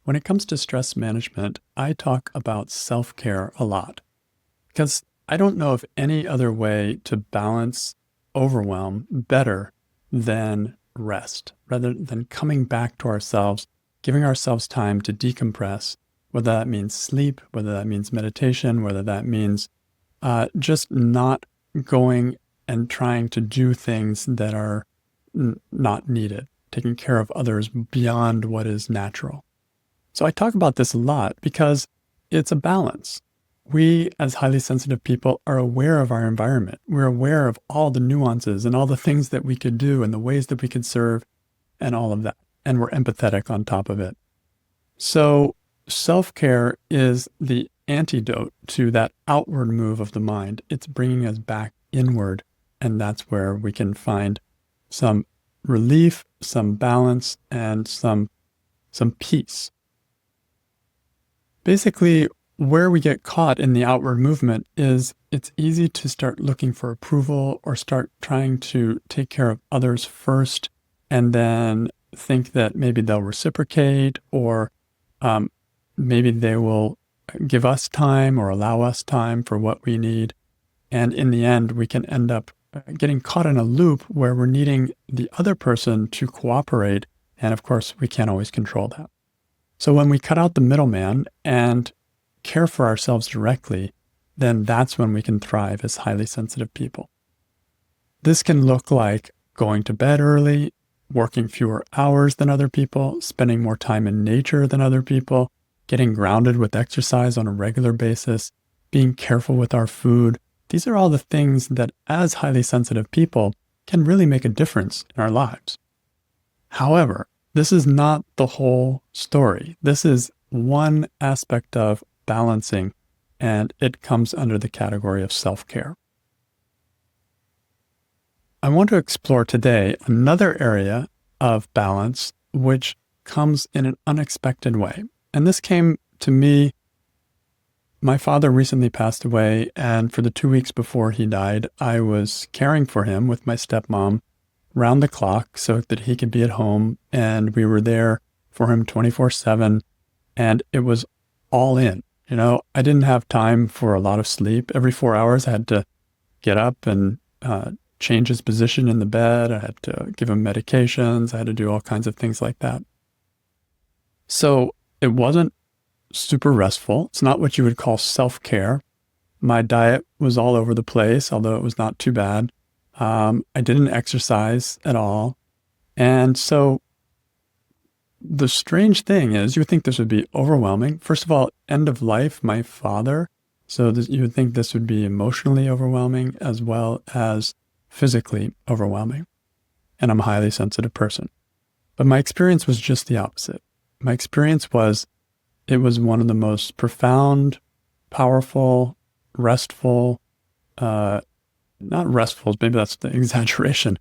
when it comes to stress management, I talk about self-care a lot because I don't know of any other way to balance overwhelm better than rest, rather than coming back to ourselves, giving ourselves time to decompress, whether that means sleep, whether that means meditation, whether that means just not going and trying to do things that are not needed, taking care of others beyond what is natural. So I talk about this a lot because it's a balance. We, as highly sensitive people, are aware of our environment. We're aware of all the nuances and all the things that we could do and the ways that we could serve and all of that. And we're empathetic on top of it. So self-care is the antidote to that outward move of the mind. It's bringing us back inward. And that's where we can find some relief, some balance, and some peace. Basically, where we get caught in the outward movement is it's easy to start looking for approval or start trying to take care of others first and then think that maybe they'll reciprocate or maybe they will give us time or allow us time for what we need. And in the end, we can end up getting caught in a loop where we're needing the other person to cooperate. And of course, we can't always control that. So when we cut out the middleman and care for ourselves directly, then that's when we can thrive as highly sensitive people. This can look like going to bed early, working fewer hours than other people, spending more time in nature than other people, getting grounded with exercise on a regular basis, being careful with our food. These are all the things that as highly sensitive people can really make a difference in our lives. However, this is not the whole story. This is one aspect of balancing, and it comes under the category of self-care. I want to explore today another area of balance which comes in an unexpected way. And this came to me. My father recently passed away, and for the 2 weeks before he died, I was caring for him with my stepmom round the clock so that he could be at home, and we were there for him 24/7, and it was all in. I didn't have time for a lot of sleep. Every 4 hours, I had to get up and change his position in the bed. I had to give him medications. I had to do all kinds of things like that. So it wasn't super restful. It's not what you would call self-care. My diet was all over the place, although it was not too bad. I didn't exercise at all. And so the strange thing is, you would think this would be overwhelming. First of all, end of life, my father. So you would think this would be emotionally overwhelming as well as physically overwhelming. And I'm a highly sensitive person. But my experience was just the opposite. My experience was, it was one of the most profound, powerful, restful, not restful, maybe that's the exaggeration.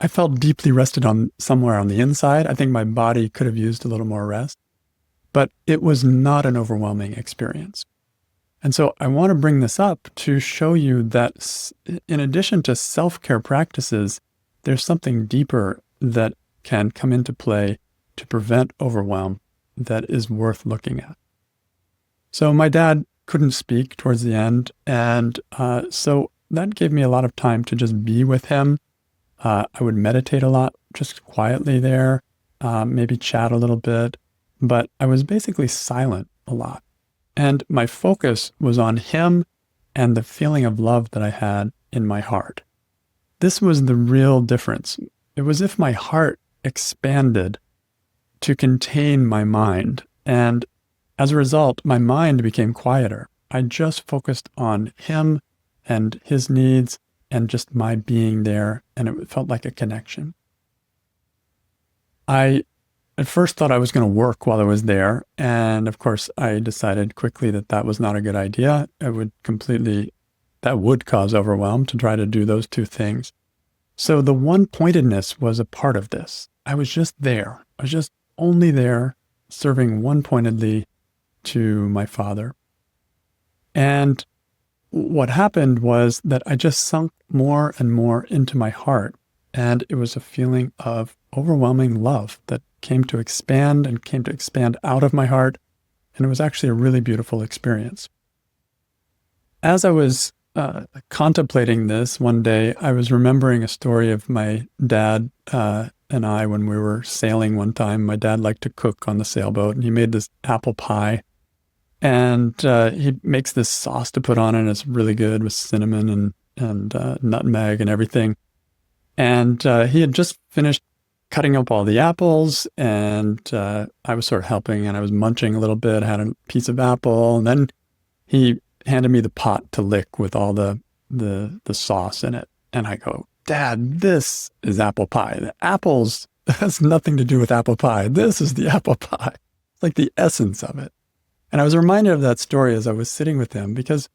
I felt deeply rested on somewhere on the inside. I think my body could have used a little more rest, but it was not an overwhelming experience. And so I want to bring this up to show you that in addition to self-care practices, there's something deeper that can come into play to prevent overwhelm that is worth looking at. So my dad couldn't speak towards the end, and so that gave me a lot of time to just be with him. I would meditate a lot, just quietly there, maybe chat a little bit, but I was basically silent a lot. And my focus was on him and the feeling of love that I had in my heart. This was the real difference. It was as if my heart expanded to contain my mind. And as a result, my mind became quieter. I just focused on him and his needs and just my being there, and it felt like a connection. I at first thought I was going to work while I was there, and of course I decided quickly that that was not a good idea. That would cause overwhelm to try to do those two things. So the one-pointedness was a part of this. I was just there. I was just only there, serving one-pointedly to my father. And what happened was that I just sunk more and more into my heart. And it was a feeling of overwhelming love that came to expand and came to expand out of my heart. And it was actually a really beautiful experience. As I was contemplating this one day, I was remembering a story of my dad and I when we were sailing one time. My dad liked to cook on the sailboat, and he made this apple pie. And he makes this sauce to put on it. And it's really good with cinnamon and nutmeg and everything. And he had just finished cutting up all the apples, and I was sort of helping, and I was munching a little bit. I had a piece of apple, and then he handed me the pot to lick with all the sauce in it. And I go, Dad, this is apple pie. The apples has nothing to do with apple pie. This is the apple pie. It's like the essence of it. And I was reminded of that story as I was sitting with him because,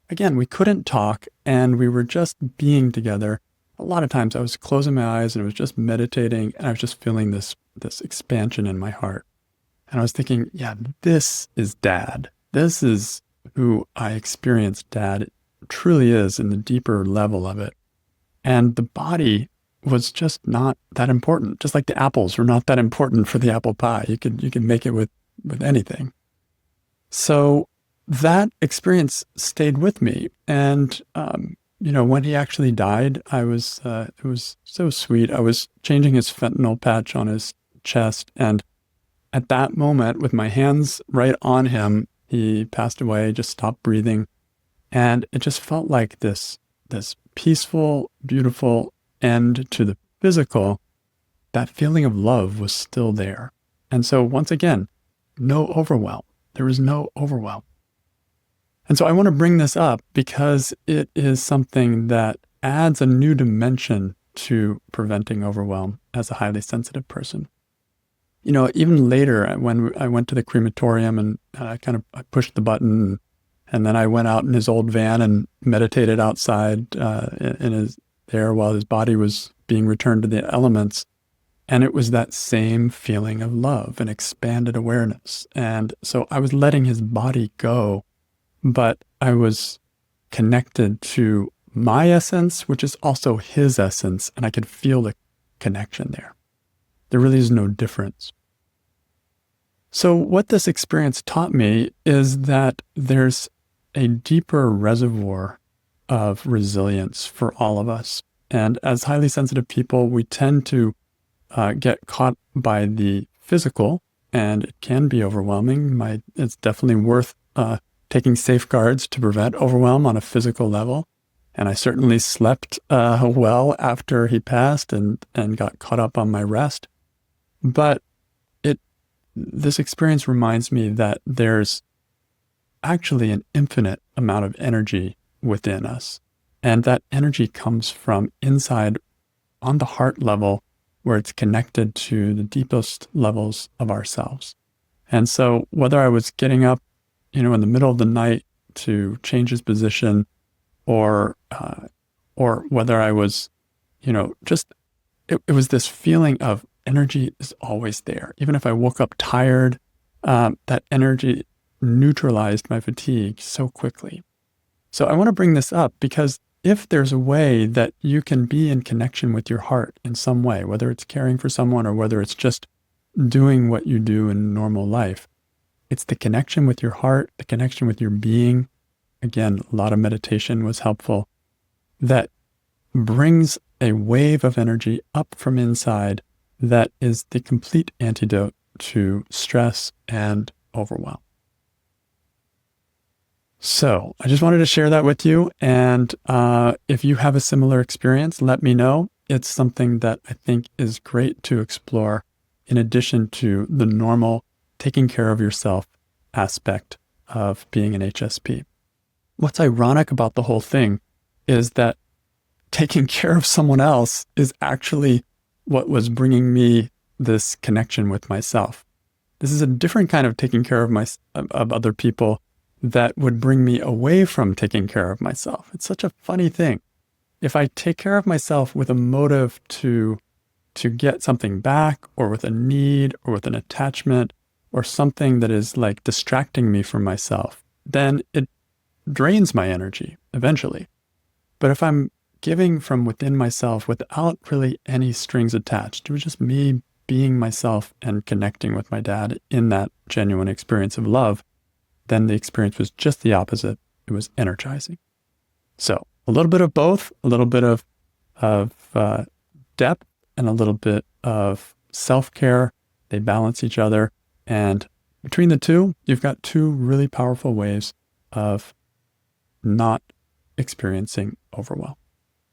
again, we couldn't talk and we were just being together. A lot of times I was closing my eyes and I was just meditating and I was just feeling this expansion in my heart. And I was thinking, yeah, this is Dad. This is who I experienced Dad truly is in the deeper level of it. And the body was just not that important. Just like the apples were not that important for the apple pie. You could make it with anything. So that experience stayed with me. And, when he actually died, it was so sweet. I was changing his fentanyl patch on his chest. And at that moment, with my hands right on him, he passed away, just stopped breathing. And it just felt like this peaceful, beautiful end to the physical. That feeling of love was still there. And so once again, no overwhelm. There was no overwhelm. And so I want to bring this up because it is something that adds a new dimension to preventing overwhelm as a highly sensitive person. Even later when I went to the crematorium and I pushed the button and then I went out in his old van and meditated outside there while his body was being returned to the elements. And it was that same feeling of love and expanded awareness. And so I was letting his body go, but I was connected to my essence, which is also his essence. And I could feel the connection there. There really is no difference. So what this experience taught me is that there's a deeper reservoir of resilience for all of us. And as highly sensitive people, we tend to get caught by the physical, and it can be overwhelming. It's definitely worth taking safeguards to prevent overwhelm on a physical level. And I certainly slept well after he passed and got caught up on my rest. But this experience reminds me that there's actually an infinite amount of energy within us. And that energy comes from inside on the heart level where it's connected to the deepest levels of ourselves. And so whether I was getting up, in the middle of the night to change his position or whether I was, it was this feeling of energy is always there. Even if I woke up tired, that energy neutralized my fatigue so quickly. So I want to bring this up because if there's a way that you can be in connection with your heart in some way, whether it's caring for someone or whether it's just doing what you do in normal life, it's the connection with your heart, the connection with your being. Again, a lot of meditation was helpful. That brings a wave of energy up from inside that is the complete antidote to stress and overwhelm. So I just wanted to share that with you. And if you have a similar experience, let me know. It's something that I think is great to explore in addition to the normal taking care of yourself aspect of being an HSP. What's ironic about the whole thing is that taking care of someone else is actually what was bringing me this connection with myself. This is a different kind of taking care of other people that would bring me away from taking care of myself. It's such a funny thing. If I take care of myself with a motive to get something back or with a need or with an attachment or something that is like distracting me from myself, then it drains my energy eventually. But if I'm giving from within myself without really any strings attached. It was just me being myself and connecting with my dad in that genuine experience of love. Then the experience was just the opposite. It was energizing. So a little bit of both, a little bit of depth and a little bit of self-care. They balance each other. And between the two, you've got two really powerful ways of not experiencing overwhelm.